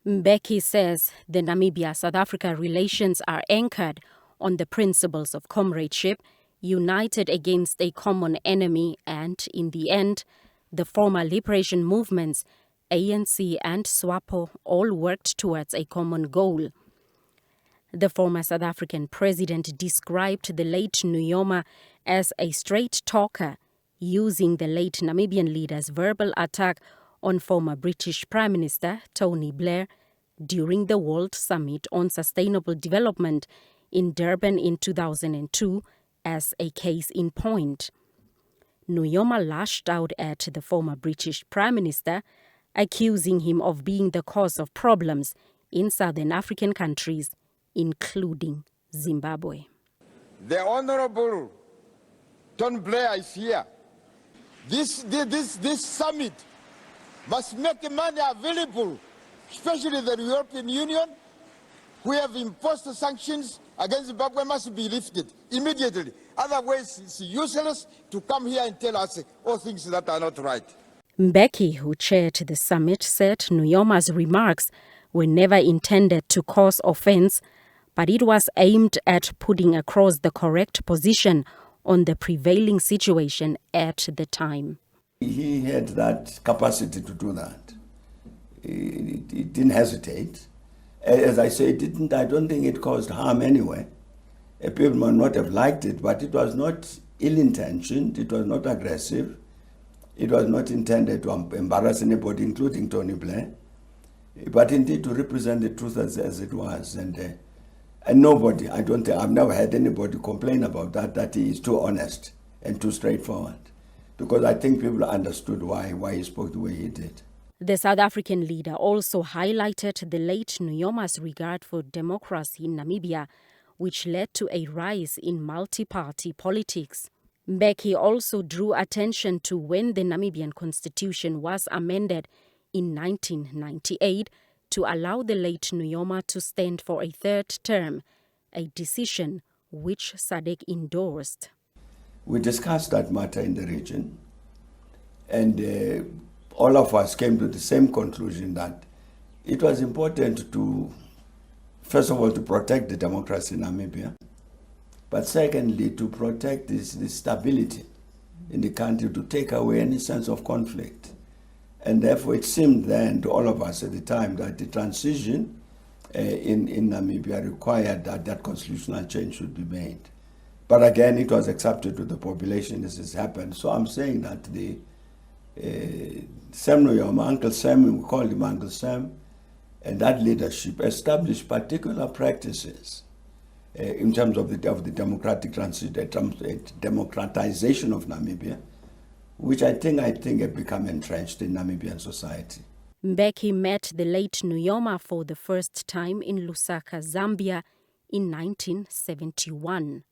Mbeki says the Namibia-South Africa relations are anchored on the principles of comradeship, united against a common enemy, and, in the end, the former liberation movements, ANC and SWAPO, all worked towards a common goal. The former South African president described the late Nujoma as a straight talker, using the late Namibian leader's verbal attack on former British Prime Minister Tony Blair during the World Summit on Sustainable Development in Durban in 2002 as a case in point. Nujoma lashed out at the former British Prime Minister, accusing him of being the cause of problems in Southern African countries, including Zimbabwe. The Honorable Tony Blair is here. This summit must make money available, especially the European Union, who have imposed sanctions against Zimbabwe, must be lifted immediately. Otherwise, it's useless to come here and tell us all things that are not right. Mbeki, who chaired the summit, said Nujoma's remarks were never intended to cause offense, but it was aimed at putting across the correct position on the prevailing situation at the time. He had that capacity to do that. He didn't hesitate. As I say, I don't think it caused harm anyway. People might not have liked it, but it was not ill-intentioned, it was not aggressive, it was not intended to embarrass anybody, including Tony Blair, but indeed to represent the truth as it was. And nobody, I've never had anybody complain about that he is too honest and too straightforward. Because I think people understood why he spoke the way he did. The South African leader also highlighted the late Nujoma's regard for democracy in Namibia, which led to a rise in multi-party politics. Mbeki also drew attention to when the Namibian constitution was amended in 1998 to allow the late Nujoma to stand for a third term, a decision which SADC endorsed. We discussed that matter in the region, and all of us came to the same conclusion that it was important to, first of all, to protect the democracy in Namibia, but secondly, to protect the stability in the country, to take away any sense of conflict. And therefore, it seemed then to all of us at the time that the transition in Namibia required that constitutional change should be made. But again, it was accepted to the population as has happened. So I'm saying that the Sam Nujoma, Uncle Sam, we called him Uncle Sam, and that leadership established particular practices in terms of the democratic democratization of Namibia, which I think have become entrenched in Namibian society. Mbeki met the late Nujoma for the first time in Lusaka, Zambia in 1971.